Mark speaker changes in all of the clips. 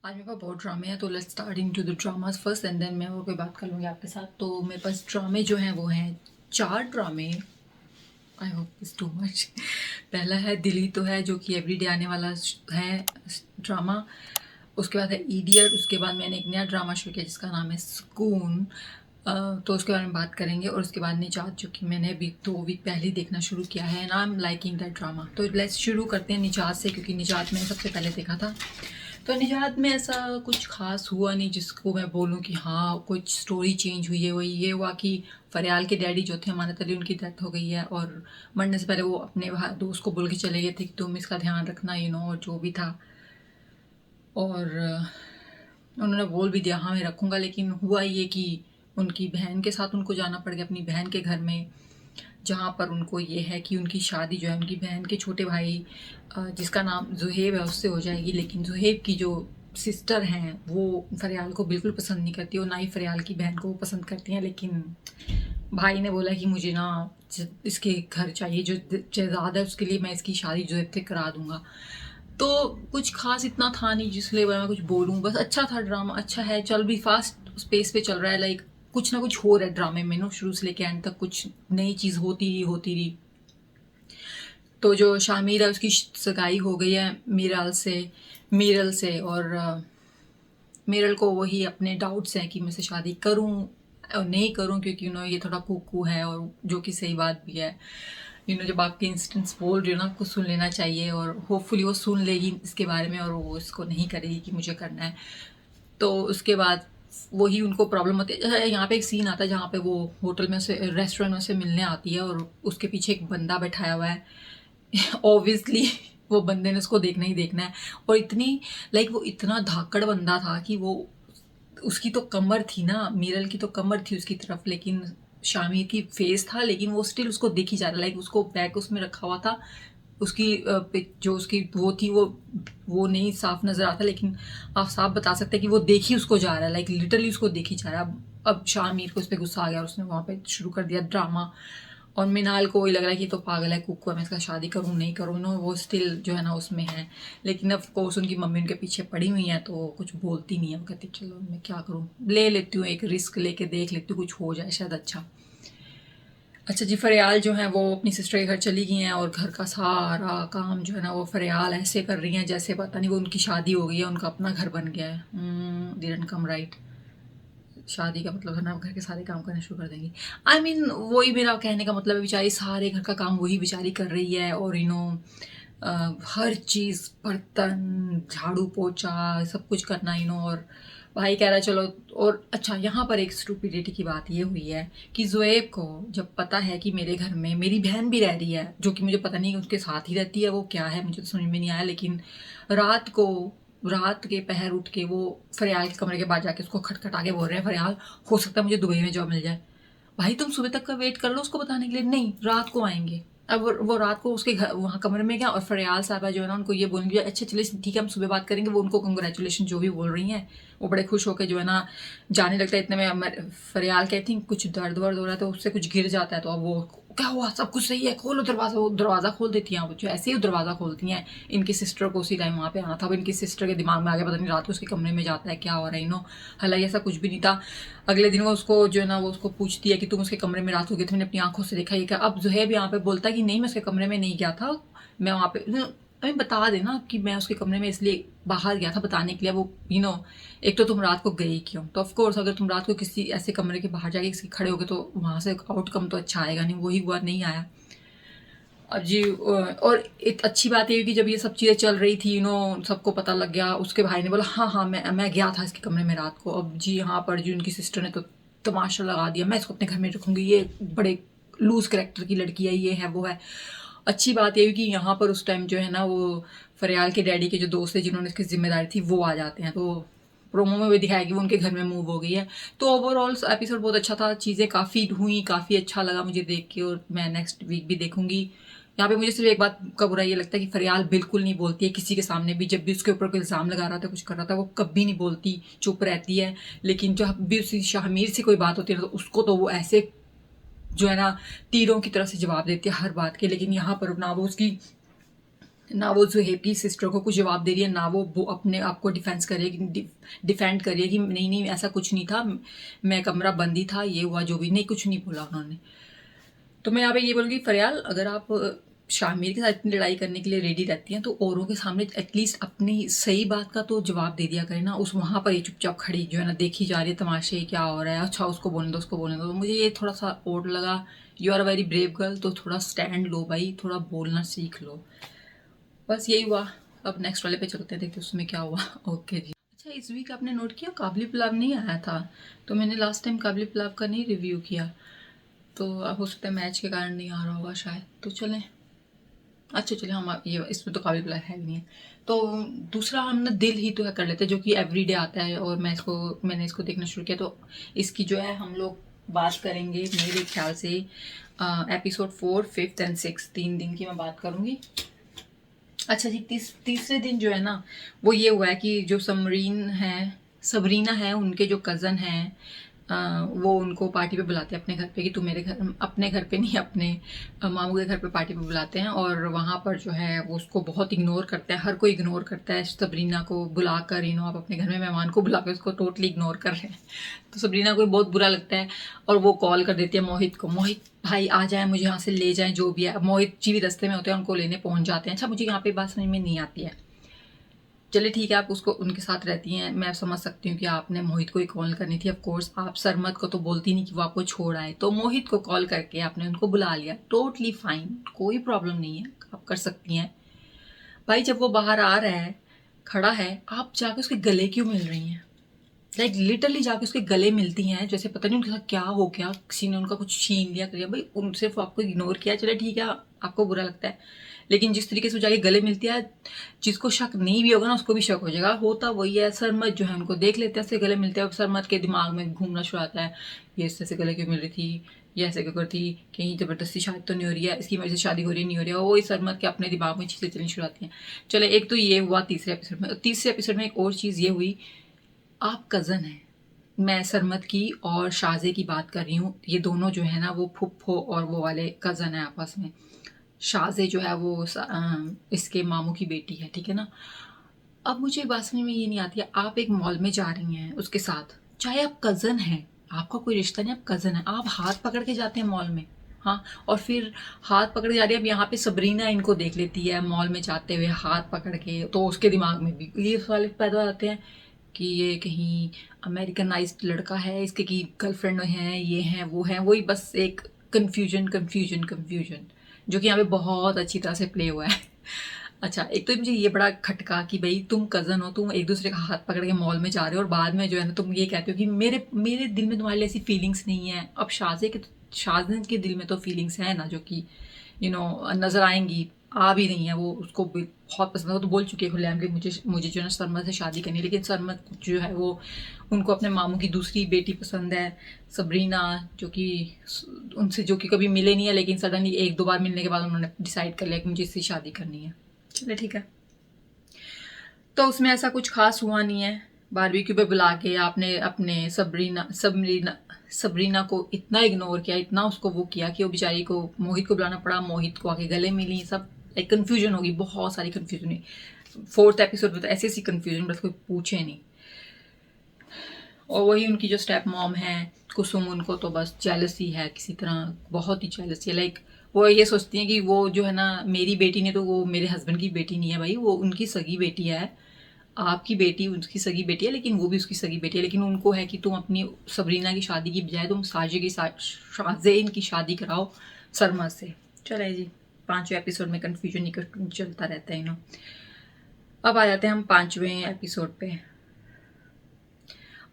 Speaker 1: आज मेरे पास बहुत ड्रामे हैं तो let's start into the dramas first and then मैं और कोई बात कर लूँगी आपके साथ। तो मेरे पास ड्रामे जो हैं वो हैं 4 ड्रामे। I hope it's too much. पहला है दिल्ली तो है जो कि एवरीडे आने वाला है ड्रामा। उसके बाद है इडियट। उसके बाद मैंने एक नया ड्रामा शुरू किया जिसका नाम है सुकून। तो उसके बारे में बात करेंगे। और उसके बाद निजात जो कि मैंने अभी 2 वीक पहले ही देखना शुरू किया है and I am liking that drama. तो लेट्स शुरू करते हैं निजात से क्योंकि निजात मैंने सबसे पहले देखा था। तो निजात में ऐसा कुछ खास हुआ नहीं जिसको मैं बोलूँ कि हाँ कुछ स्टोरी चेंज हुई है। वही ये हुआ कि फरियाल के डैडी जो थे अमानत अली उनकी डेथ हो गई है और मरने से पहले वो अपने दोस्त को बोल के चले गए थे कि तुम इसका ध्यान रखना और जो भी था। और उन्होंने बोल भी दिया हाँ मैं रखूँगा। लेकिन हुआ ये कि उनकी बहन के साथ उनको जाना पड़ गया अपनी बहन के घर में, जहाँ पर उनको ये है कि उनकी शादी जो है उनकी बहन के छोटे भाई जिसका नाम जुहेब है उससे हो जाएगी। लेकिन जुहेब की जो सिस्टर हैं वो फरियाल को बिल्कुल पसंद नहीं करती और ना ही फरियाल की बहन को वो पसंद करती हैं। लेकिन भाई ने बोला कि मुझे ना इसके घर चाहिए, जो जायदाद है उसके लिए मैं इसकी शादी जुहेब से करा दूंगा। तो कुछ खास इतना था नहीं जिसलिए मैं कुछ बोलूँ। बस अच्छा था ड्रामा, अच्छा है, चल भी फास्ट स्पेस पे चल रहा है। लाइक कुछ ना कुछ हो रहा है ड्रामे में शुरू से लेके एंड तक कुछ नई चीज़ होती रही। तो जो शामिर है उसकी सगाई हो गई है मीरल से और मीरल को वही अपने डाउट्स हैं कि मैं से शादी करूं और नहीं करूं क्योंकि ये थोड़ा कुकू है और जो कि सही बात भी है। जब आपके इंस्टेंस बोल रही हो ना आपको सुन लेना चाहिए और होपफुली वो सुन लेगी इसके बारे में और वो इसको नहीं करेगी कि मुझे करना है। तो उसके बाद वही उनको प्रॉब्लम होती है। यहाँ पे एक सीन आता है जहाँ पे वो होटल में से रेस्टोरेंट में से मिलने आती है और उसके पीछे एक बंदा बैठाया हुआ है। ऑब्वियसली वो बंदे ने उसको देखना ही देखना है। और इतनी वो इतना धाकड़ बंदा था कि वो उसकी तो कमर थी ना, मीरल की तो कमर थी उसकी तरफ, लेकिन शामिर की फेस था लेकिन वो स्टिल उसको देखी जा रहा। उसको बैग उसमें रखा हुआ था, उसकी जो उसकी वो थी वो नहीं साफ नजर आता लेकिन आप साफ बता सकते हैं कि वो देखी उसको जा रहा है। लिटरली उसको देखी जा रहा है। अब शामिर को उस पर गुस्सा आ गया और उसने वहाँ पे शुरू कर दिया ड्रामा। और मिनाल को वही लग रहा है कि तो पागल है कुकू है, मैं इसका शादी करूँ नहीं करूँ वो स्टिल जो है ना उसमें है। लेकिन ऑफ कोर्स उनकी मम्मी उनके पीछे पड़ी हुई है तो कुछ बोलती नहीं है। वो कहती चलो मैं क्या करूँ, ले लेती हूँ, एक रिस्क लेके देख लेती हूँ, कुछ हो जाए शायद। अच्छा जी, फरियाल जो है वो अपनी सिस्टर के घर चली गई हैं और घर का सारा काम जो है ना वो फरियाल ऐसे कर रही हैं जैसे पता नहीं वो उनकी शादी हो गई है, उनका अपना घर बन गया है। Didn't come right. शादी का मतलब है ना घर के सारे काम करना शुरू कर देंगी। आई मीन वही मेरा कहने का मतलब है, बेचारी सारे घर का काम वही बेचारी कर रही है और हर चीज़ बर्तन झाड़ू पोछा सब कुछ करना और भाई कह रहा है चलो। और अच्छा यहाँ पर एक स्टूपिडिटी की बात ये हुई है कि ज़ुएब को जब पता है कि मेरे घर में मेरी बहन भी रह रही है जो कि मुझे पता नहीं उसके साथ ही रहती है, वो क्या है मुझे तो समझ में नहीं आया। लेकिन रात के पहर उठ के वो फरियाल के कमरे के बाद जाके उसको खटखटा के बोल रहे हैं फरियाल हो सकता है मुझे दुबई में जॉब मिल जाए। भाई तुम सुबह तक का वेट कर लो उसको बताने के लिए, नहीं रात को आएंगे। अब वो रात को उसके घर वहाँ कमरे में गया और फरियाल साहबा जो है ना उनको ये बोलेंगे अच्छा चलिए ठीक है हम सुबह बात करेंगे। वो उनको कंग्रेचुलेशन जो भी बोल रही हैं वो बड़े खुश होकर जो है ना जाने लगता है। इतने में फरियाल कहती हैं कुछ दर्द वर्द हो रहा है तो उससे कुछ गिर जाता है। तो अब वो क्या हुआ, सब कुछ सही है, खोलो दरवाजा। वो दरवाज़ा खोल देती हैं, जो ऐसे ही दरवाज़ा खोलती हैं। इनकी सिस्टर को उसी टाइम वहाँ पे आना था। अब इनकी सिस्टर के दिमाग में आ गया पता नहीं रात को उसके कमरे में जाता है क्या हो रहा है हालांकि ऐसा कुछ भी नहीं था। अगले दिन वो उसको जो है ना वो उसको पूछती है कि तुम उसके कमरे में रात को गए थे, मैंने अपनी आंखों से देखा। ये क्या। अब ज़ुहैब यहाँ पे बोलता है कि नहीं मैं उसके कमरे में नहीं गया था, मैं वहाँ पे हमें बता देना कि मैं उसके कमरे में इसलिए बाहर गया था बताने के लिए। वो एक तो तुम रात को गई क्यों। तो ऑफकोर्स अगर तुम रात को किसी ऐसे कमरे के बाहर जाके किसी खड़े हो गए तो वहाँ से आउटकम तो अच्छा आएगा नहीं, वही हुआ, नहीं आया। अब जी और एक अच्छी बात ये कि जब ये सब चीज़ें चल रही थी सबको पता लग गया। उसके भाई ने बोला हाँ हाँ मैं गया था इसके कमरे में रात को। अब जी यहाँ पर जी उनकी सिस्टर ने तो तमाशा लगा दिया, मैं इसको अपने घर में रखूँगी, ये बड़े लूज करेक्टर की लड़की है, ये है वो है। अच्छी बात ये हुई कि यहाँ पर उस टाइम जो है ना वो फरियाल के डैडी के जो दोस्त थे जिन्होंने इसकी जिम्मेदारी थी वो आ जाते हैं। तो प्रोमो में भी दिखाया कि वो उनके घर में मूव हो गई है। तो ओवरऑल एपिसोड बहुत अच्छा था, चीज़ें काफ़ी हुई, काफ़ी अच्छा लगा मुझे देख के और मैं नेक्स्ट वीक भी देखूंगी। यहाँ पे मुझे सिर्फ एक बात का बुरा ये लगता है कि फरियाल बिल्कुल नहीं बोलती है किसी के सामने भी। जब भी उसके ऊपर कोई इल्ज़ाम लगा रहा था कुछ कर रहा था वो कभी नहीं बोलती, चुप रहती है। लेकिन जब भी उसी शाहमीर से कोई बात होती है तो उसको तो वो ऐसे जो है ना तीरों की तरफ से जवाब देती है हर बात के। लेकिन यहाँ पर ना वो उसकी ना वो जुहेब की सिस्टर को कुछ जवाब दे रही है, ना वो अपने आप को डिफेंड कर रही है कि नहीं नहीं ऐसा कुछ नहीं था, मैं कमरा बंद ही था, ये हुआ जो भी, नहीं कुछ नहीं बोला उन्होंने। तो मैं यहाँ पे ये बोलूँगी फरियाल, अगर आप शामिर के साथ इतनी लड़ाई करने के लिए रेडी रहती हैं तो औरों के सामने एटलीस्ट अपनी सही बात का तो जवाब दे दिया करें ना। उस वहाँ पर ये चुपचाप खड़ी जो है ना देखी जा रही है तमाशे क्या हो रहा है, अच्छा उसको बोलने दो उसको बोलने दो। तो मुझे ये थोड़ा सा ओड लगा। You are a very brave girl, तो थोड़ा स्टैंड लो भाई, थोड़ा बोलना सीख लो। बस यही हुआ। अब नेक्स्ट वाले पे चलते हैं, देखते उसमें क्या हुआ। ओके जी। अच्छा, इस वीक आपने नोट किया काबली पुलाव नहीं आया था, तो मैंने लास्ट टाइम काबली पुलाव का नहीं रिव्यू किया, तो अब हो सकता है मैच के कारण नहीं आ रहा होगा शायद। तो चलें, अच्छा चलिए हम ये इसमें तो काबिल बुला है भी नहीं है। तो दूसरा हम ना दिल ही तो है कर लेते हैं, जो कि एवरीडे आता है और मैंने इसको देखना शुरू किया। तो इसकी जो है हम लोग बात करेंगे मेरे ख्याल से एपिसोड 4, 5 एंड 6, 3 दिन की मैं बात करूँगी। अच्छा जी, तीसरे दिन जो है ना वो ये हुआ है कि जो सबरीना है उनके जो कज़न हैं, वो उनको पार्टी पे बुलाते हैं अपने घर पे, कि तुम मेरे घर, अपने घर पे नहीं अपने मामू के घर पे पार्टी पे बुलाते हैं। और वहाँ पर जो है वो उसको बहुत इग्नोर करता है, हर कोई इग्नोर करता है सबरीना को बुलाकर। आप अपने घर में मेहमान को बुला कर उसको टोटली इग्नोर कर रहे हैं। तो सबरीना को बहुत बुरा लगता है और वो कॉल कर देती है मोहित को, मोहित भाई आ जाए, मुझे यहाँ से ले जाएं जो भी है। मोहित जी भी रास्ते में होते हैं, उनको लेने पहुंच जाते हैं। अच्छा मुझे यहाँ पे बात समझ में नहीं आती है, चलिए ठीक है, आप उसको उनके साथ रहती हैं, मैं समझ सकती हूँ कि आपने मोहित को ही कॉल करनी थी। ऑफ कोर्स आप सरमत को तो बोलती नहीं कि वो आपको छोड़ आए, तो मोहित को कॉल करके आपने उनको बुला लिया, टोटली फाइन, कोई प्रॉब्लम नहीं है, आप कर सकती हैं। भाई जब वो बाहर आ रहा है, खड़ा है, आप जाके उसके गले क्यों मिल रही हैं? लाइक लिटरली जाके उसके गले मिलती हैं, जैसे पता नहीं उनके साथ क्या हो गया, किसी ने उनका कुछ छीन लिया कर लिया। भाई उन सिर्फ आपको इग्नोर किया, चले ठीक है आपको बुरा लगता है, लेकिन जिस तरीके से वो जाके गले मिलती है, जिसको शक नहीं भी होगा ना उसको भी शक हो जाएगा। होता वही है, सरमत जो है उनको देख लेते हैं ऐसे गले मिलते हैं, सरमत के दिमाग में घूमना शुरू आता है, ये इससे से गले क्यों मिल रही थी, ये ऐसे क्यों करती, कहीं ज़बरदस्ती शादी तो नहीं हो रही है, इसकी वजह से शादी हो रही है नहीं हो रही है, वो इस सरमत के अपने दिमाग में चीज़ें चलनी शुरू आती हैं। चले एक तो ये हुआ तीसरे एपिसोड में। तीसरे एपिसोड में एक और चीज़ ये हुई, आप कज़न हैं, मैं सरमत की और शाज़े की बात कर रही हूँ, ये दोनों जो है ना वो फुप्पो और वो वाले कज़न है आपस में। शाज़े जो है वो इसके मामू की बेटी है, ठीक है ना। अब मुझे बात समझ में ये नहीं आती है, आप एक मॉल में जा रही हैं उसके साथ, चाहे आप कज़न हैं, आपका कोई रिश्ता नहीं, आप कज़न हैं, आप हाथ पकड़ के जाते हैं मॉल में, हाँ, और फिर हाथ पकड़ के जा रही है। अब यहाँ पे सबरीना इनको देख लेती है मॉल में जाते हुए हाथ पकड़ के, तो उसके दिमाग में भी ये सवाल पैदा हो जाते हैं कि ये कहीं अमेरिकनाइज्ड लड़का है, इसके की गर्लफ्रेंड हैं, ये हैं वो हैं, वही बस एक कन्फ्यूजन कन्फ्यूजन कन्फ्यूजन जो कि यहाँ पे बहुत अच्छी तरह से प्ले हुआ है। अच्छा, एक तो मुझे ये बड़ा खटका कि भाई तुम कज़न हो, तुम एक दूसरे का हाथ पकड़ के मॉल में जा रहे हो और बाद में जो है ना तुम ये कहते हो कि मेरे मेरे दिल में तुम्हारे लिए ऐसी फीलिंग्स नहीं है। अब शाज़े के दिल में तो फीलिंग्स हैं ना, जो कि नज़र आएंगी, आ भी नहीं है, वो उसको बहुत पसंद है, वो तो बोल चुकी है खुलेआम कि मुझे मुझे जो है ना सरमत से शादी करनी है। लेकिन सरमत जो है वो उनको अपने मामू की दूसरी बेटी पसंद है, सबरीना, जो कि उनसे जो कि कभी मिले नहीं है, लेकिन सडनली 1-2 बार मिलने के बाद उन्होंने डिसाइड कर लिया कि मुझे इससे शादी करनी है। चलिए ठीक है, तो उसमें ऐसा कुछ खास हुआ नहीं है। बारबेक्यू पे बुला के आपने अपने सबरीना को इतना इग्नोर किया, इतना उसको वो किया कि वो बेचारी को मोहित को बुलाना पड़ा, मोहित को आके गले मिली, सब एक कन्फ्यूजन होगी, बहुत सारी कन्फ्यूजन हुई। 4th एपिसोड में तो ऐसी ऐसी कन्फ्यूजन बस कोई पूछे नहीं। और वही उनकी जो स्टेप मॉम है कुसुम, उनको तो बस जेलसी है किसी तरह, बहुत ही जेलसी है। लाइक वो ये सोचती हैं कि वो जो है ना मेरी बेटी ने, तो वो मेरे हस्बैंड की बेटी नहीं है भाई, वो उनकी सगी बेटी है। आपकी बेटी उसकी सगी बेटी है, लेकिन वो भी उसकी सगी बेटी है, लेकिन उनको है कि तुम अपनी सबरीना की शादी की बजाय तुम शाज़ेन की शादी कराओ सरमत से। चले जी, 5वें एपिसोड में कन्फ्यूजन ही चलता रहता है अब आ जाते हैं हम 5वें एपिसोड पे।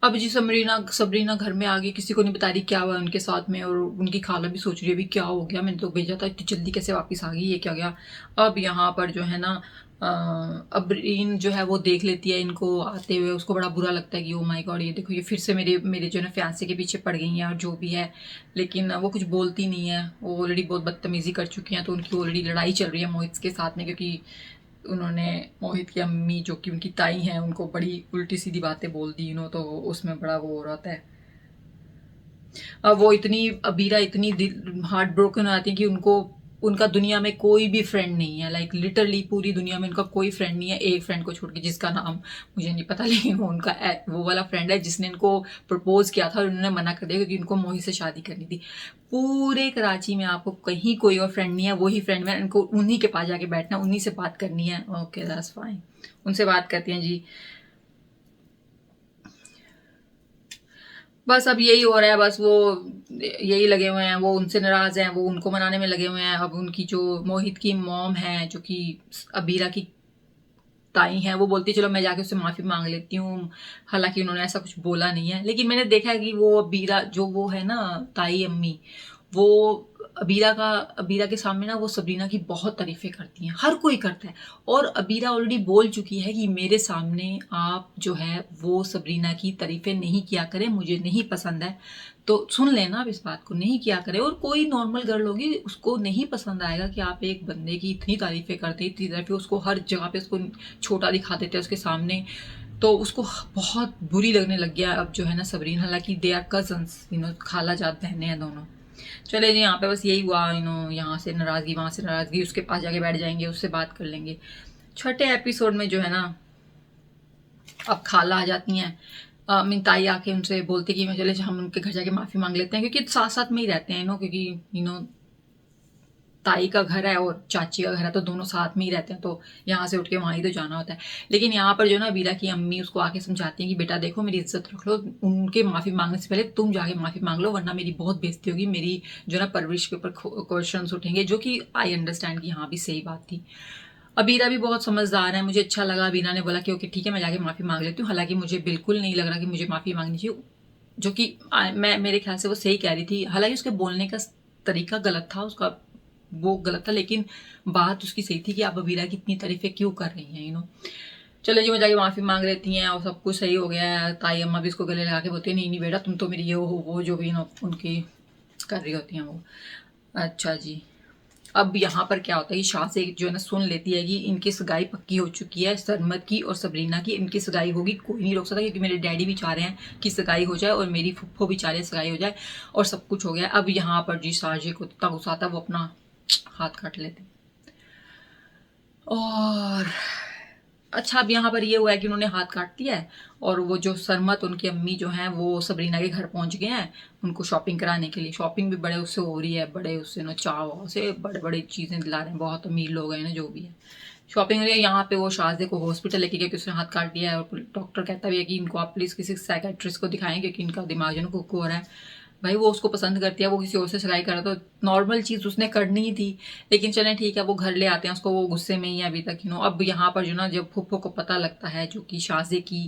Speaker 1: अब जी सबरीना घर में आ गई, किसी को नहीं बता रही क्या हुआ उनके साथ में, और उनकी खाला भी सोच रही है अभी क्या हो गया, मैंने तो भेजा था, इतनी जल्दी कैसे वापस आ गई, ये क्या गया। अब यहाँ पर जो है ना अबरीन जो है वो देख लेती है इनको आते हुए, उसको बड़ा बुरा लगता है कि ओ माय गॉड, ये देखो ये फिर से मेरे मेरे जो है ना फियांसे के पीछे पड़ गई हैं और जो भी है। लेकिन वो कुछ बोलती नहीं है, वो ऑलरेडी बहुत बदतमीजी कर चुकी हैं, तो उनकी ऑलरेडी लड़ाई चल रही है मोहित के साथ में, क्योंकि उन्होंने मोहित की अम्मी जो कि उनकी ताई हैं उनको बड़ी उल्टी सीधी बातें बोल दी, तो उसमें बड़ा वो हो रहा है। अब वो इतनी अबीरा इतनी हार्ट ब्रोकन हो जाती है कि उनको उनका दुनिया में कोई भी फ्रेंड नहीं है, लाइक लिटरली पूरी दुनिया में उनका कोई फ्रेंड नहीं है, एक फ्रेंड को छोड़ के, जिसका नाम मुझे नहीं पता, लेकिन वो उनका वो वाला फ्रेंड है जिसने इनको प्रपोज किया था और उन्होंने मना कर दिया क्योंकि उनको मोहित से शादी करनी थी। पूरे कराची में आपको कहीं कोई और फ्रेंड नहीं है, वही फ्रेंड है, इनको उन्हीं के पास जाके बैठना, उन्हीं से बात करनी है। ओके दैट्स फाइन, उनसे बात करती हैं जी। बस अब यही हो रहा है, बस वो यही लगे हुए हैं, वो उनसे नाराज हैं, वो उनको मनाने में लगे हुए हैं। अब उनकी जो मोहित की मॉम है, जो कि अबीरा की ताई है, वो बोलती चलो मैं जाके उससे माफी मांग लेती हूँ। हालांकि उन्होंने ऐसा कुछ बोला नहीं है, लेकिन मैंने देखा है कि वो अबीरा जो वो है ना, ताई अम्मी, वो अबीरा के सामने ना वो सबरीना की बहुत तारीफें करती हैं, हर कोई करता है। और अबीरा ऑलरेडी बोल चुकी है कि मेरे सामने आप जो है वो सबरीना की तारीफें नहीं किया करें, मुझे नहीं पसंद है। तो सुन लेना आप इस बात को, नहीं किया करे। और कोई नॉर्मल गर्ल होगी उसको नहीं पसंद आएगा कि आप एक बंदे की इतनी तारीफें करते, इतनी तारीफें, उसको हर जगह पे उसको छोटा दिखा देते हैं उसके सामने। तो उसको बहुत बुरी लगने लग गया अब जो है ना सबरीन। हालांकि दे आर कजन्स, खाला जात बहने हैं दोनों। चले जी, यहाँ पे बस यही हुआ, यहाँ से नाराजगी, वहां से नाराजगी, उसके पास जाके बैठ जाएंगे, उससे बात कर लेंगे। छठे एपिसोड में जो है ना अब खाला आ जाती हैं, मिनताई आके उनसे बोलती कि मैं चले हम उनके घर जाके माफी मांग लेते हैं, क्योंकि साथ साथ में ही रहते हैं क्योंकि ताई का घर है और चाची का घर है, तो दोनों साथ में ही रहते हैं, तो यहाँ से उठ के वहां ही तो जाना होता है। लेकिन यहाँ पर जो ना बीरा की अम्मी उसको आके समझाती हैं कि बेटा देखो मेरी इज्जत रख लो, उनके माफी मांगने से पहले तुम जाके माफी मांग लो, वरना मेरी बहुत बेइज्जती होगी, मेरी जो ना परवरिश के ऊपर क्वेश्चन उठेंगे। जो कि आई अंडरस्टैंड कि हाँ भी सही बात थी। अबीरा भी बहुत समझदार है, मुझे अच्छा लगा। अबीरा ने बोला कि ओके ठीक है मैं जाके माफी मांग लेती हूँ। हालांकि मुझे बिल्कुल नहीं लग रहा कि मुझे माफी मांगनी चाहिए, जो कि मैं मेरे ख्याल से वो सही कह रही थी। हालांकि उसके बोलने का तरीका गलत था, उसका वो गलत था, लेकिन बात उसकी सही थी कि आप अबीरा की इतनी तारीफें क्यों कर रही हैं चलो जी, वो जाके माफी मांग लेती हैं और सब कुछ सही हो गया है। ताई अम्मा भी उसको गले लगा के बोलती है नहीं नहीं बेटा तुम तो मेरी ये हो वो जो भी उनकी कर रही होती हैं वो। अच्छा जी, अब यहाँ पर क्या होता है कि शाह से जो है ना सुन लेती है कि इनकी सगाई पक्की हो चुकी है, सरमत की और सबरीना की, इनकी सगाई होगी, कोई नहीं रोक सकता, क्योंकि मेरे डैडी भी चाह रहे हैं कि सगाई हो जाए और मेरी फुफ्फो भी चाह रहे हैं सगाई हो जाए, और सब कुछ हो गया। अब यहाँ पर जी शाहजे को इतना गुस्सा आता है वो अपना हाथ काट लेते। और अच्छा, अब यहाँ पर ये हुआ है कि उन्होंने हाथ काट दिया है, और वो जो सरमत उनकी अम्मी जो हैं वो सबरीना के घर पहुंच गए हैं उनको शॉपिंग कराने के लिए। शॉपिंग भी बड़े उससे हो रही है, बड़े उससे ना चाव से बड़े बड़े चीज़ें दिला रहे हैं, बहुत अमीर लोग हैं ना जो भी है। शॉपिंग हो रही है। यहाँ पे वो शाहजे को हॉस्पिटल लेके गया कि उसने हाथ काट दिया है, और डॉक्टर कहता भी है कि इनको आप प्लीज़ किसी साइकेट्रिस्ट को दिखाएं क्योंकि इनका दिमाग जो कुक हो रहा है। भाई वो उसको पसंद करती है, वो किसी और से सगाई कर रहा, तो नॉर्मल चीज़ उसने करनी ही थी। लेकिन चलें ठीक है, वो घर ले आते हैं उसको, वो गुस्से में ही है अभी तक अब यहाँ पर जो ना जब फुफ्फो को पता लगता है, जो कि शाहजे की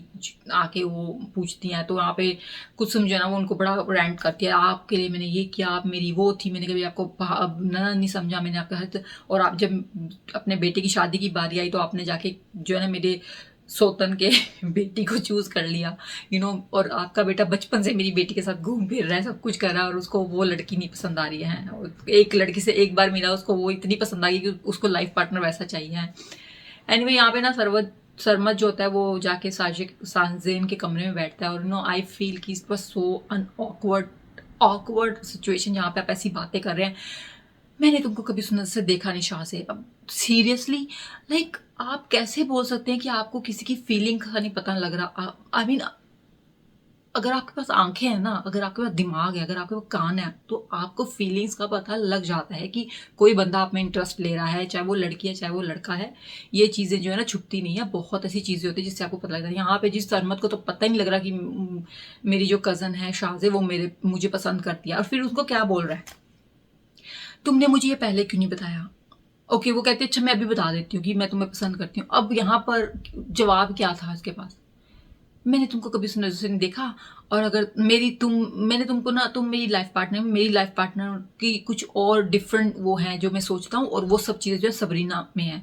Speaker 1: आके वो पूछती हैं, तो यहाँ पे कुछ समझो ना वो उनको बड़ा रेंट करती है, आपके लिए मैंने ये किया, आप मेरी वो थी, मैंने कभी आपको ना नहीं समझा, मैंने आपका हर, और आप जब अपने बेटे की शादी की बारी आई तो आपने जाके जो है ना मेरे सोतन के बेटी को चूज कर लिया और आपका बेटा बचपन से मेरी बेटी के साथ घूम फिर रहा है, सब कुछ कर रहा है, और उसको वो लड़की नहीं पसंद आ रही है। और एक लड़की से एक बार मिला, उसको वो इतनी पसंद आ गई कि उसको लाइफ पार्टनर वैसा चाहिए है। एनीवे यहाँ पे ना सरमत जो होता है वो जाके साजेन के कमरे में बैठता है, और आई फील कि इस बस सो अन ऑकवर्ड सिचुएशन जहाँ पे आप ऐसी बातें कर रहे हैं। मैंने तुमको कभी सुना से देखा नहीं शाह से। अब सीरियसली लाइक आप कैसे बोल सकते हैं कि आपको किसी की फीलिंग का नहीं पता लग रहा। आई मीन अगर आपके पास आंखें हैं ना, अगर आपके पास दिमाग है, अगर आपके पास कान है, तो आपको फीलिंग्स का पता लग जाता है कि कोई बंदा आप में इंटरेस्ट ले रहा है, चाहे वो लड़की है चाहे वो लड़का है। ये चीज़ें जो है ना छुपती नहीं है, बहुत ऐसी चीज़ें होती है जिससे आपको पता लगता है। यहाँ पे जिस सरमत को तो पता ही नहीं लग रहा कि मेरी जो कज़न है शाहजे वो मुझे पसंद करती है, और फिर उसको क्या बोल रहा है, तुमने मुझे ये पहले क्यों नहीं बताया। ओके वो कहती है अच्छा मैं अभी बता देती हूँ कि मैं तुम्हें पसंद करती हूँ। अब यहाँ पर जवाब क्या था उसके पास, मैंने तुमको कभी नजर से नहीं देखा, और अगर मैंने तुमको ना, तुम मेरी लाइफ पार्टनर की कुछ और डिफरेंट वो है जो मैं सोचता हूँ, और वो सब चीज़ें जो है सबरीना में है।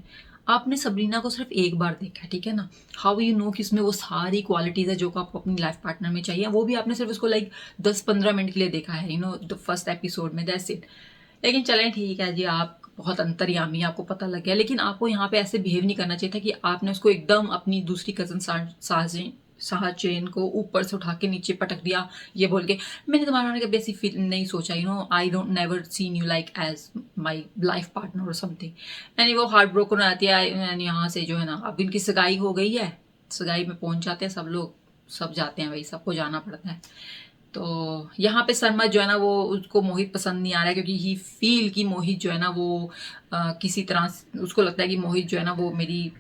Speaker 1: आपने सबरीना को सिर्फ एक बार देखा है, ठीक है ना, हाउ यू नो कि इसमें वो सारी क्वालिटीज है जो आपको अपनी लाइफ पार्टनर में चाहिए, वो भी आपने सिर्फ उसको लाइक 10-15 मिनट के लिए देखा है द फर्स्ट एपिसोड में, दैट्स इट। लेकिन चलें ठीक है जी, आप बहुत अंतर्यामी, आपको पता लग गया, लेकिन आपको यहाँ पे ऐसे बिहेव नहीं करना चाहिए था कि आपने उसको एकदम अपनी दूसरी कजन साहा चेन को ऊपर से उठा के नीचे पटक दिया, ये बोल के मैंने तुम्हारे होने का बेसिक फील नहीं सोचा, I don't never seen you like as my life partner और समथिंग। यानी वो हार्ट ब्रोकन आती है। यहाँ से जो है ना, अब इनकी सगाई हो गई है, सगाई में पहुंच जाते हैं सब लोग, सब जाते हैं भाई, सबको जाना पड़ता है। तो यहाँ पे सरमत जो है ना, वो उसको मोहित पसंद नहीं आ रहा है, क्योंकि ही फील कि मोहित जो है ना वो किसी तरह उसको लगता है कि मोहित जो है ना वो मेरी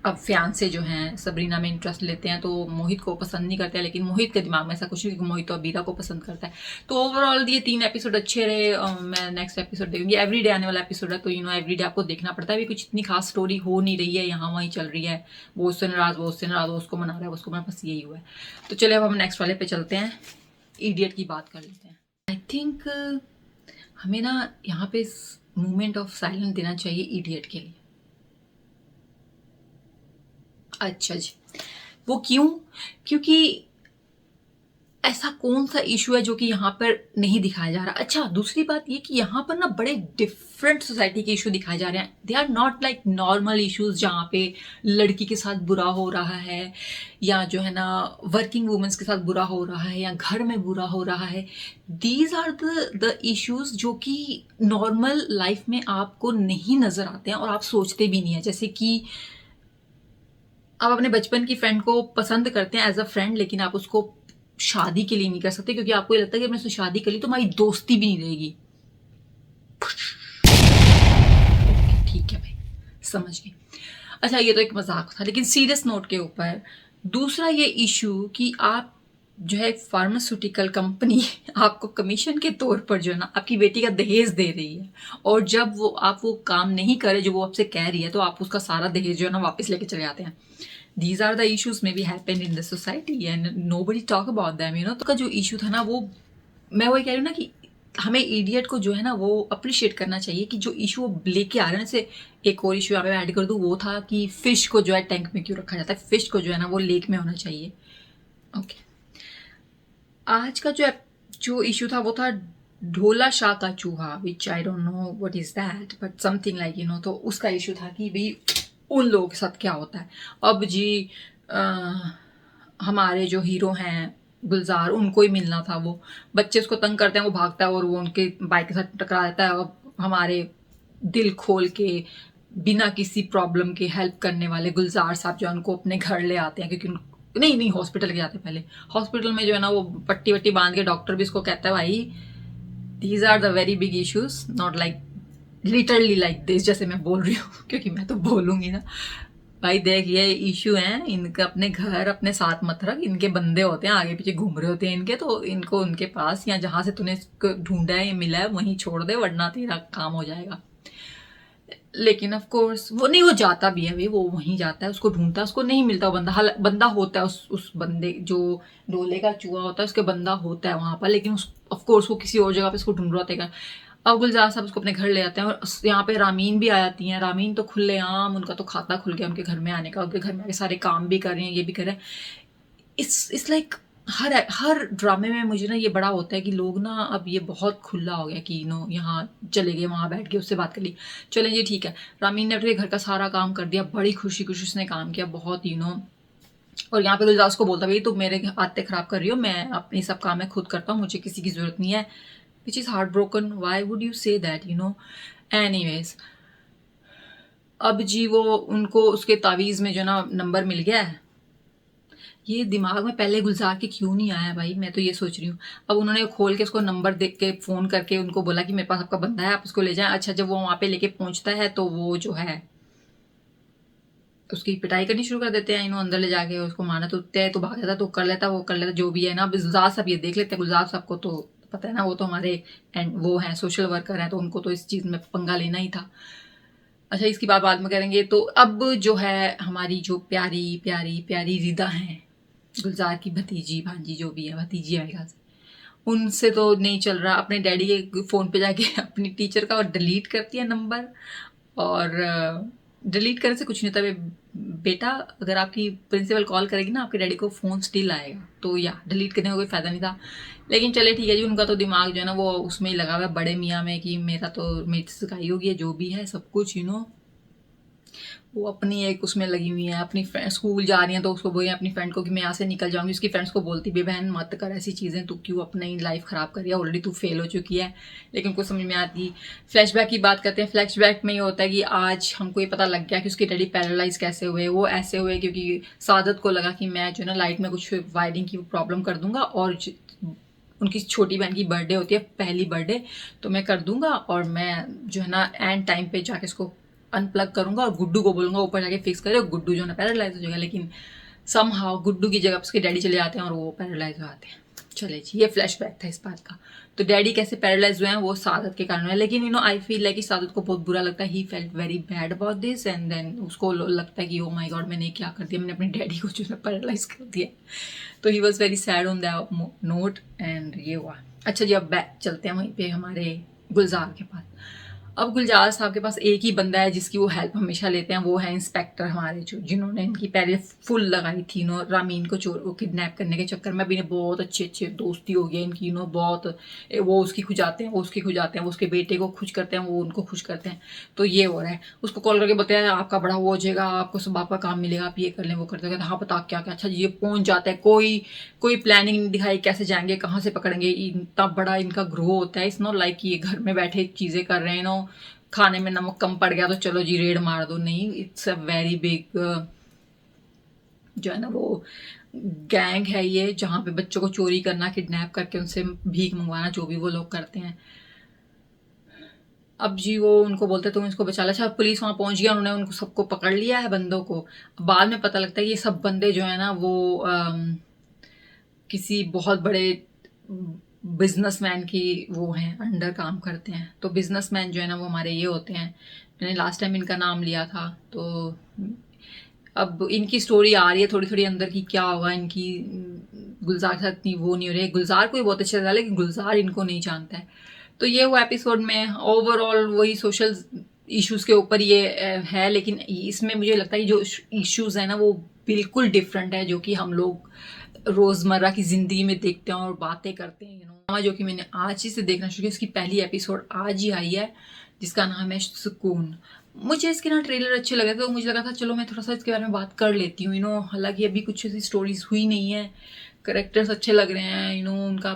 Speaker 1: अब फियांसे जो हैं सबरीना में इंटरेस्ट लेते हैं, तो मोहित को पसंद नहीं करते हैं। लेकिन मोहित के दिमाग में ऐसा कुछ नहीं, मोहित तो अबीरा को पसंद करता है। तो ओवरऑल ये 3 एपिसोड अच्छे रहे। मैं नेक्स्ट एपिसोड देखूंगी, एवरीडे आने वाला एपिसोड है, तो एवरीडे आपको देखना पड़ता है। अभी कुछ इतनी खास स्टोरी हो नहीं रही है, यहाँ वहीं चल रही है, वो उससे नाराज, वो उससे नाराज, वो उसको मना रहा है, उसको मना, बस यही हुआ है। तो चले अब हम नेक्स्ट वाले पे चलते हैं, इडियट की बात कर लेते हैं। आई थिंक हमें ना यहाँ पे मोमेंट ऑफ साइलेंस देना चाहिए इडियट के लिए। अच्छा जी, वो क्यों? क्योंकि ऐसा कौन सा इशू है जो कि यहाँ पर नहीं दिखाया जा रहा। अच्छा, दूसरी बात ये कि यहाँ पर ना बड़े डिफरेंट सोसाइटी के इशू दिखाए जा रहे हैं। They are not like normal issues जहाँ पे लड़की के साथ बुरा हो रहा है, या जो है ना वर्किंग वुमेन्स के साथ बुरा हो रहा है, या घर में बुरा हो रहा है। दीज आर द इश्यूज जो कि नॉर्मल लाइफ में आपको नहीं नजर आते हैं और आप सोचते भी नहीं है। जैसे कि आप अपने बचपन की फ्रेंड को पसंद करते हैं एज अ फ्रेंड, लेकिन आप उसको शादी के लिए नहीं कर सकते, क्योंकि आपको ये लगता है कि मैं उससे शादी कर ली तो हमारी दोस्ती भी नहीं रहेगी। ठीक है भाई, समझ गई। अच्छा, ये तो एक मजाक था, लेकिन सीरियस नोट के ऊपर दूसरा ये इशू कि आप जो है फार्मास्यूटिकल कंपनी आपको कमीशन के तौर पर जो है ना आपकी बेटी का दहेज दे रही है, और जब वो आप वो काम नहीं करे जो वो आपसे कह रही है, तो आप उसका सारा दहेज जो है ना वापस लेके चले आते हैं। These are the issues maybe happen in the society and nobody talk about them, तो का जो इशू था ना, वो मैं वही कह रही हूँ ना कि हमें इडियट को जो है ना वो अप्रिशिएट करना चाहिए कि जो इशू वो लेके आ रहे हैं। जैसे एक और इशू यहाँ पे ऐड कर दूँ, वो था कि फिश को जो है टैंक में क्यों रखा जाता है, फिश को जो है ना वो लेक में होना चाहिए। ओके, आज का जो इशू था वो था ढोला शाह का चूहा, which I don't know what is that, but something like तो उसका इशू था कि भाई उन लोगों के साथ क्या होता है। अब जी हमारे जो हीरो हैं गुलजार, उनको ही मिलना था। वो बच्चे उसको तंग करते हैं, वो भागता है और वो उनके बाइक के साथ टकरा देता है। अब हमारे दिल खोल के बिना किसी प्रॉब्लम के हेल्प करने वाले गुलजार साहब जो उनको अपने घर ले आते हैं, क्योंकि नहीं हॉस्पिटल के जाते पहले। हॉस्पिटल में जो है ना वो पट्टी वट्टी बांध के डॉक्टर भी इसको कहता है भाई these are the very big issues, not like literally like this, जैसे मैं बोल रही हूँ, क्योंकि मैं तो बोलूंगी ना भाई देख ये इशू है, इनका अपने घर अपने साथ मत रख, इनके बंदे होते हैं आगे पीछे घूम रहे होते हैं इनके, तो इनको उनके पास या जहां से तूने ढूंढा है या मिला है वहीं छोड़ दे, वरना तेरा काम हो जाएगा। लेकिन ऑफ कोर्स वो नहीं, वो जाता भी है भाई, वो वहीं जाता है, उसको ढूंढता है, उसको नहीं मिलता। वो बंदा होता है, उस बंदे जो डोले का चूहा होता है उसके बंदा होता है वहां पर, लेकिन ऑफ कोर्स वो किसी और जगह पे उसको ढूंढ रहा होता है। अब गुलजार साहब उसको अपने घर ले आते हैं, और यहाँ पे रामीन भी आ जाती हैं। रामीन तो खुलेआम, उनका तो खाता खुल गया उनके घर में आने का, उनके घर में आके सारे काम भी कर रहे हैं, ये भी कर रहे हैं। इट्स लाइक हर ड्रामे में मुझे ना ये बड़ा होता है कि लोग ना अब ये बहुत खुला हो गया कि यहाँ चले गए, वहां बैठ के उससे बात कर ली, चले जी ठीक है। रामीन ने अपने घर का सारा काम कर दिया, बड़ी खुशी खुशी उसने काम किया बहुत और यहाँ पे गुलजार को बोलता भाई तुम मेरे आते खराब कर रही हो, मैं अपनी सब काम मैं खुद करता हूँ, मुझे किसी की जरूरत नहीं है। Which is heartbroken. Why would you say that, Anyways, अब जी वो उनको उसके तावीज़ में जो ना नंबर मिल गया है। ये दिमाग में पहले गुलजार के क्यों नहीं आया भाई, मैं तो ये सोच रही हूँ। अब उन्होंने खोल के उसको नंबर देख के फ़ोन करके उनको बोला कि मेरे पास आपका बंदा है, आप उसको ले जाएं। अच्छा, जब वो वहाँ पे लेके पहुँचता है तो वो जो है उसकी पिटाई करनी शुरू कर देते हैं, अंदर ले जाके उसको मारना, तो उठते हैं तो भाग जाता है, तो कर लेता वो कर लेता जो भी है ना। अब गुलजार साहब ये देख लेते हैं, गुलजार साहब को तो पता है ना, वो तो हमारे एंड वो हैं सोशल वर्कर हैं, तो उनको तो इस चीज़ में पंगा लेना ही था। अच्छा, इसकी बात बाद में करेंगे। तो अब जो है हमारी जो प्यारी प्यारी प्यारी रिदा हैं, गुलजार की भतीजी भांजी जो भी है, भतीजी है मेरे ख्याल से, उनसे तो नहीं चल रहा। अपने डैडी के फ़ोन पे जाके अपनी टीचर का डिलीट करती है नंबर, और डिलीट करने से कुछ नहीं होता बेटा, अगर आपकी प्रिंसिपल कॉल करेगी ना आपके डैडी को फ़ोन स्टिल आएगा, तो या डिलीट करने का कोई फ़ायदा नहीं था। लेकिन चले ठीक है जी, उनका तो दिमाग जो है ना वो उसमें ही लगा हुआ है बड़े मियाँ में कि मेरा तो मेरी सिकाई होगी, जो भी है सब कुछ वो अपनी एक उसमें लगी हुई है, अपनी फ्रेंड स्कूल जा रही हैं तो उसको बोलिए अपनी फ्रेंड को कि मैं यहाँ से निकल जाऊंगी। उसकी फ्रेंड्स को बोलती भी बहन मत कर ऐसी चीज़ें, तू क्यों अपनी लाइफ ख़राब कर रही है, ऑलरेडी तू फेल हो चुकी है। लेकिन कुछ समझ में आती। फ्लैशबैक की बात करते हैं। फ्लैशबैक में ये होता है कि आज हमको ये पता लग गया कि उसके डैडी पैरालाइज कैसे हुए। वो ऐसे हुए क्योंकि सादत को लगा कि मैं जो है ना लाइट में कुछ वायरिंग की प्रॉब्लम कर दूंगा, और उनकी छोटी बहन की बर्थडे होती है, पहली बर्थडे, तो मैं कर दूंगा और मैं जो है ना एंड टाइम पे जाके इसको अनप्लग करूंगा और गुड्डू को बोलूंगा ऊपर जाके फिक्स करे, गुड्डू जो है ना पैरालाइज हो जाएगा। लेकिन समहाउ गुड्डू की जगह उसके डैडी चले जाते हैं और वो पैरालाइज हो जाते हैं। चले जी, ये फ्लैशबैक था इस बात का। तो डैडी कैसे पैरालाइज हुए हैं वो सादत के कारण है। लेकिन आई फील लाइक कि सादत को बहुत बुरा लगता है। He felt very bad about this and then उसको लगता है कि ओ माय गॉड मैंने क्या कर दिया, मैंने अपने डैडी को जो है पैरालाइज कर दिया। तो he was very sad on that note and ये हुआ। अच्छा जी, अब बैक चलते हैं वहीं पे हमारे गुलजार के पास। अब गुलजार साहब के पास एक ही बंदा है जिसकी वो हेल्प हमेशा लेते हैं, वो है इंस्पेक्टर हमारे, जो जिन्होंने इनकी पहले फुल लगाई थी रामीन को चोर किडनैप करने के चक्कर में। अभी बहुत अच्छे अच्छे दोस्ती हो गई इनकी, बहुत वो उसकी खुजाते हैं, वो उसकी खुजाते हैं, वो उसके बेटे को खुश करते हैं, वो उनको खुश करते हैं। तो ये हो रहा है। उसको कॉल करके बताया आपका बड़ा वो हो जाएगा, आपको सब आपका काम मिलेगा, आप ये कर लें वो कर देगा। हाँ बता क्या क्या। अच्छा जी, ये पहुंच जाता है। कोई प्लानिंग नहीं दिखाई कैसे जाएंगे, कहाँ से पकड़ेंगे। इतना बड़ा इनका ग्रो होता है। इट्स नॉट लाइक ये घर में बैठे चीजें कर रहे हैं खाने में नमक कम पड़ गया तो चलो जी रेड मार दो। नहीं, इट्स अ वेरी बिग जो है ना वो गैंग है ये, जहाँ पे बच्चों को चोरी करना, किडनैप करके उनसे भीख मंगवाना, जो भी वो लोग करते हैं। अब जी वो उनको बोलते तुम इसको बचा लो। अच्छा, पुलिस वहां पहुंच गया, उन्होंने उनको सबको पकड़ लिया है बंदों को। बाद में पता लगता है ये सब बंदे जो है ना वो किसी बहुत बड़े बिजनेसमैन की वो हैं, अंडर काम करते हैं। तो बिजनेसमैन जो है ना वो हमारे ये होते हैं, मैंने लास्ट टाइम इनका नाम लिया था। तो अब इनकी स्टोरी आ रही है थोड़ी थोड़ी अंदर की, क्या होगा इनकी। गुलजार के साथ इतनी वो नहीं हो रही है। गुलजार को ही बहुत अच्छा लगा लेकिन गुलजार इनको नहीं जानता है। तो ये हुआ एपिसोड में। ओवरऑल वही सोशल इश्यूज के ऊपर ये है, लेकिन इसमें मुझे लगता है जो इश्यूज है ना वो बिल्कुल डिफरेंट है, जो कि हम लोग रोजमर्रा की जिंदगी में देखते हैं और बातें करते हैं। जो कि मैंने आज ही से देखना शुरू किया, इसकी पहली एपिसोड आज ही आई है, जिसका नाम है सुकून। मुझे इसके ना ट्रेलर अच्छे लगे थे, तो मुझे लगा था चलो मैं थोड़ा सा इसके बारे में बात कर लेती हूँ। हालांकि अभी कुछ ऐसी स्टोरीज हुई नहीं है। करेक्टर्स अच्छे लग रहे हैं, उनका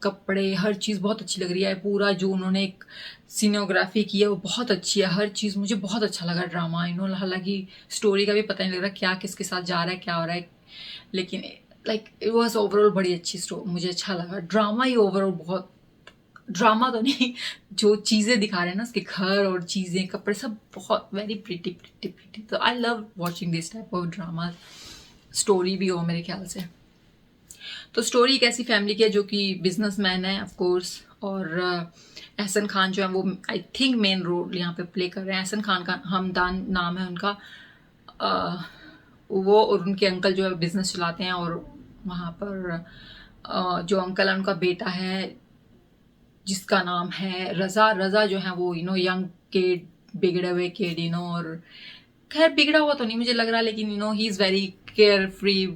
Speaker 1: कपड़े हर चीज़ बहुत अच्छी लग रही है। पूरा जो उन्होंने एक सीनियोग्राफी की है वो बहुत अच्छी है। हर चीज़ मुझे बहुत अच्छा लगा ड्रामा। हालांकि स्टोरी का भी पता नहीं लग रहा क्या किसके साथ जा रहा है, क्या हो रहा है, लेकिन लाइक इट वॉज ओवरऑल बड़ी अच्छी स्टोरी, मुझे अच्छा लगा। ड्रामा ही ओवरऑल बहुत, ड्रामा तो नहीं, जो चीज़ें दिखा रहे हैं ना उसके घर और चीज़ें कपड़े सब बहुत वेरी प्रिटी प्रिटी प्रिटी। तो I love watching this type of drama. Story भी हो मेरे ख्याल से। तो स्टोरी एक ऐसी फैमिली की है जो कि बिजनेसमैन है ऑफ कोर्स, और एहसन खान जो है वो आई थिंक मेन रोल यहाँ पे प्ले कर रहे हैं। एहसन खान का हमदान नाम है उनका। वो और उनके अंकल जो है बिजनेस चलाते हैं, और वहाँ पर जो अंकल है उनका बेटा है जिसका नाम है रजा। रजा जो है वो यंग किड, बिगड़े हुए किड और खैर बिगड़ा हुआ तो नहीं मुझे लग रहा, लेकिन he is very care free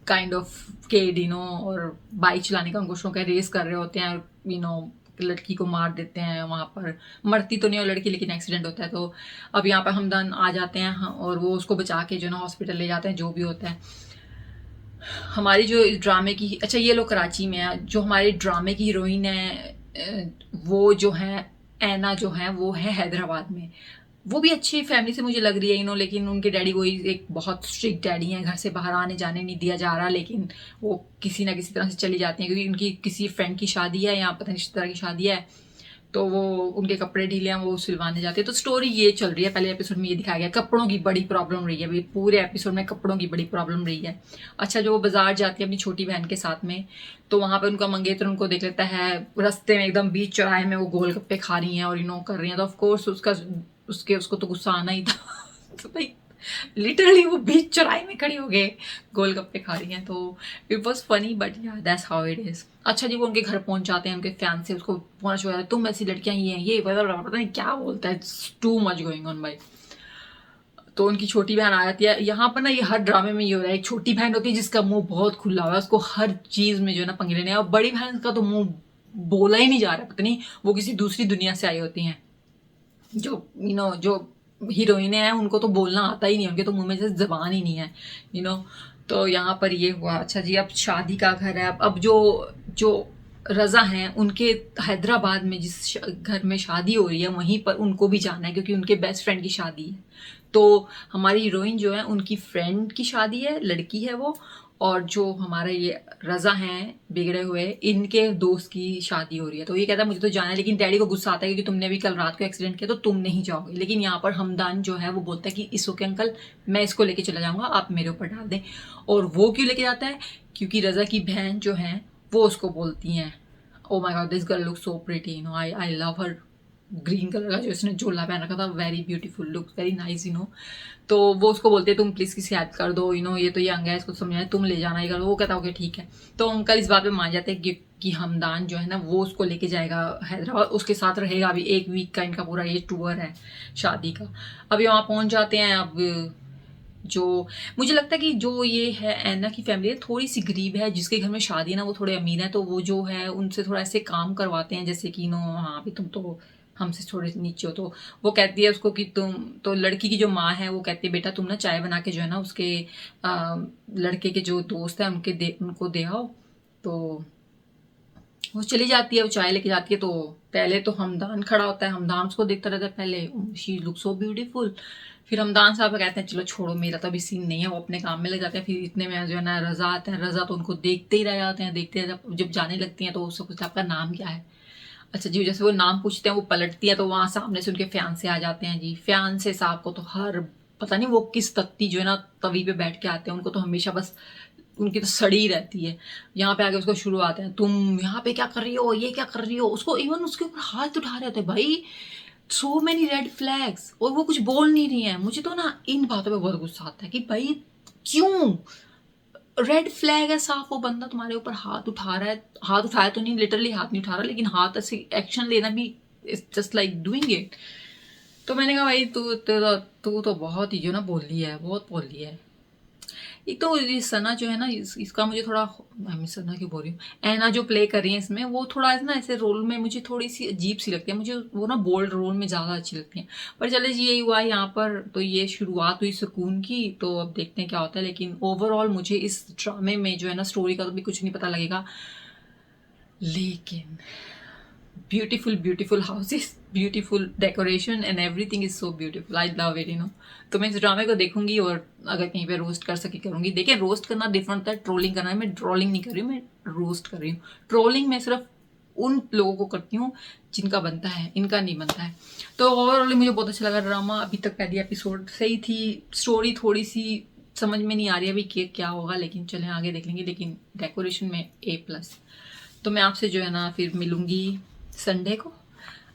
Speaker 1: kind of kid और बाइक चलाने का उनको शौक है। रेस कर रहे होते हैं लड़की को मार देते हैं वहाँ पर। मरती तो नहीं है लड़की, लेकिन एक्सीडेंट होता है। तो अब यहाँ पर हमदान आ जाते हैं और वो उसको बचा के जो हॉस्पिटल ले जाते हैं, जो भी होता है। हमारी जो इस ड्रामे की, अच्छा ये लोग कराची में है, जो हमारे ड्रामे की हीरोइन है वो जो है ऐना जो है वो है हैदराबाद में। वो भी अच्छी फैमिली से मुझे लग रही है लेकिन उनके डैडी वही एक बहुत स्ट्रिक्ट डैडी हैं, घर से बाहर आने जाने नहीं दिया जा रहा, लेकिन वो किसी ना किसी तरह से चली जाती हैं क्योंकि उनकी किसी फ्रेंड की शादी है, यहाँ पता नहीं किस तरह की शादी है, तो वो उनके कपड़े ढीले हैं वो सिलवाने जाते हैं। तो स्टोरी ये चल रही है। पहले एपिसोड में ये दिखाया गया कपड़ों की बड़ी प्रॉब्लम रही है, पूरे एपिसोड में कपड़ों की बड़ी प्रॉब्लम रही है। अच्छा, जो वो बाजार जाती है अपनी छोटी बहन के साथ में, तो वहां पे उनका मंगेतर उनको देख लेता है रास्ते में, एकदम बीच चौराहे में वो गोलगप्पे खा रही हैं और कर रही हैं। तो ऑफकोर्स उसको तो गुस्सा आना ही था तो भाई लिटरली वो बीच चौराहे में खड़ी हो गए गोलगप्पे खा रही हैं। तो इट वॉज फनी बट या दैट्स हाउ इट इज। अच्छा जी, वो उनके घर पहुंच जाते हैं, उनके फैन से उसको पहुंच जाता है तुम ऐसी लड़कियां ही हैं ये पता नहीं क्या बोलता है, टू मच गोइंग ऑन भाई। तो उनकी छोटी बहन आ जाती है। यहाँ पर ना ये हर ड्रामे में ये हो रहा है, एक छोटी बहन होती है जिसका मुंह बहुत खुला हुआ है, उसको हर चीज में जो है ना पंगे लेने, और बड़ी बहन का तो मुंह बोला ही नहीं जा रहा, पता नहीं वो किसी दूसरी दुनिया से आई होती हैं, जो जो हीरोइनें हैं उनको तो बोलना आता ही नहीं, उनके तो मुंह में से जबान ही नहीं है, यू नो। तो यहाँ पर ये हुआ। अच्छा जी, अब शादी का घर है। अब जो जो रज़ा हैं उनके हैदराबाद में जिस घर में शादी हो रही है वहीं पर उनको भी जाना है, क्योंकि उनके बेस्ट फ्रेंड की शादी है। तो हमारी हीरोइन जो है उनकी फ्रेंड की शादी है, लड़की है वो, और जो हमारा ये रज़ा हैं बिगड़े हुए, इनके दोस्त की शादी हो रही है। तो ये कहता है मुझे तो जाना है, लेकिन डैडी को गुस्सा आता है क्योंकि तुमने अभी कल रात को एक्सीडेंट किया तो तुम नहीं जाओगे। लेकिन यहाँ पर हमदान जो है वो बोलता है कि इस ओके अंकल, मैं इसको लेके चला जाऊंगा, आप मेरे ऊपर डाल दें। और वो क्यों लेके जाता है? क्योंकि रज़ा की बहन जो है वो उसको बोलती हैं, oh my God this girl look so pretty, you know, I love her. Green colour का जो इसने झोला पहन रखा था, very beautiful, look very nice, you know. तो वो उसको बोलते हैं तुम प्लीज किसी हेल्प कर दो, यू नो, ये तो यंग है, इसको समझाए, तुम ले जाना ही करो। वो कहता ओके ठीक है। तो अंकल इस बात पे मान जाते हैं कि हमदान जो है ना वो उसको लेके जाएगा हैदराबाद, उसके साथ रहेगा। अभी 1 वीक का इनका पूरा ये टूर है शादी का। अभी वहाँ पहुंच जाते हैं। अब जो मुझे लगता है कि जो ये है ऐना की फैमिली है थोड़ी सी गरीब है, जिसके घर में शादी है ना वो थोड़े अमीर है, तो वो जो है उनसे थोड़ा ऐसे काम करवाते हैं जैसे कि नो हाँ अभी तुम तो हमसे थोड़े नीचे हो। तो वो कहती है उसको कि तुम तो, लड़की की जो माँ है वो कहती है बेटा तुम ना चाय बना के जो है ना उसके लड़के के जो दोस्त है उनको दे आओ। तो वो चली जाती है, वो चाय लेके जाती है। तो पहले तो हमदान खड़ा होता है, हमदान उसको देखता रहता है पहले, शी लुक सो ब्यूटीफुल। फिर हमदान साहब कहते हैं चलो छोड़ो मेरा तो अभी सीन नहीं है, वो अपने काम में लग जाते हैं। फिर इतने में जो है ना रज़ा आते हैं, रज़ा तो उनको देखते ही रह जाते हैं, देखते जब जाने लगती हैं तो उससे पूछते आपका नाम क्या है। अच्छा जी, जैसे वो नाम पूछते हैं वो पलटती है तो वहां सामने से उनके फ्यान्से आ जाते हैं जी। फ्यान्से साहब को तो हर पता नहीं वो किस तख्ती जो है ना तवी पे बैठ के आते हैं, उनको तो हमेशा बस उनकी तो सड़ी रहती है। यहाँ पे आके उसको शुरू आते हैं, तुम यहाँ पे क्या कर रही हो, ये क्या कर रही हो। उसको इवन उसके ऊपर हाथ उठा रहे थे भाई, सो मेनी रेड फ्लैग्स, और वो कुछ बोल नहीं रही है। मुझे तो ना इन बातों पे बहुत गुस्सा आता है कि भाई क्यों रेड फ्लैग है, साफ वो बंदा तुम्हारे ऊपर हाथ उठा रहा है, हाथ उठाया तो नहीं, लिटरली हाथ नहीं उठा रहा, लेकिन हाथ ऐसे एक्शन लेना भी it's just like doing it. तो मैंने कहा भाई तू तो बहुत ही जो ना बोल लिया है, बहुत बोल लिया है। एक तो ये सना जो है ना इसका मुझे थोड़ा, मैं सना क्यों बोल रही हूँ, ऐना जो प्ले कर रही है इसमें वो थोड़ा ना ऐसे रोल में मुझे थोड़ी सी अजीब सी लगती है। मुझे वो ना बोल्ड रोल में ज़्यादा अच्छी लगती है। पर चले जी यही हुआ यहाँ पर, तो ये शुरुआत हुई सुकून की, तो अब देखते हैं क्या होता है। लेकिन ओवरऑल मुझे इस ड्रामे में जो है ना स्टोरी का तो भी कुछ नहीं पता लगेगा, लेकिन beautiful beautiful houses, beautiful decoration and everything is so beautiful, I love it, you know. तो मैं इस ड्रामे को देखूंगी और अगर कहीं पे रोस्ट कर सके करूंगी। देखिए रोस्ट करना डिफरेंट होता है, ट्रोलिंग करना है। मैं ट्रोलिंग नहीं कर रही हूँ, मैं रोस्ट कर रही हूँ। ट्रोलिंग मैं सिर्फ उन लोगों को करती हूँ जिनका बनता है, इनका नहीं बनता है। तो ओवरऑल मुझे बहुत अच्छा लगा ड्रामा। अभी तक पहली एपिसोड सही थी, स्टोरी थोड़ी सी समझ में नहीं आ रही अभी क्या होगा, लेकिन चलें आगे देख लेंगे। लेकिन डेकोरेशन में A+। तो मैं आपसे जो है ना फिर मिलूंगी संडे को।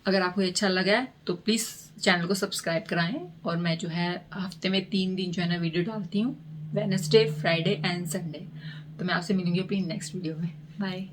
Speaker 1: अगर आपको अच्छा लगा है तो प्लीज़ चैनल को सब्सक्राइब कराएं। और मैं जो है हफ्ते में 3 दिन जो है ना वीडियो डालती हूँ, वेडनेसडे, फ्राइडे एंड संडे। तो मैं आपसे मिलूंगी अपनी नेक्स्ट वीडियो में। बाय।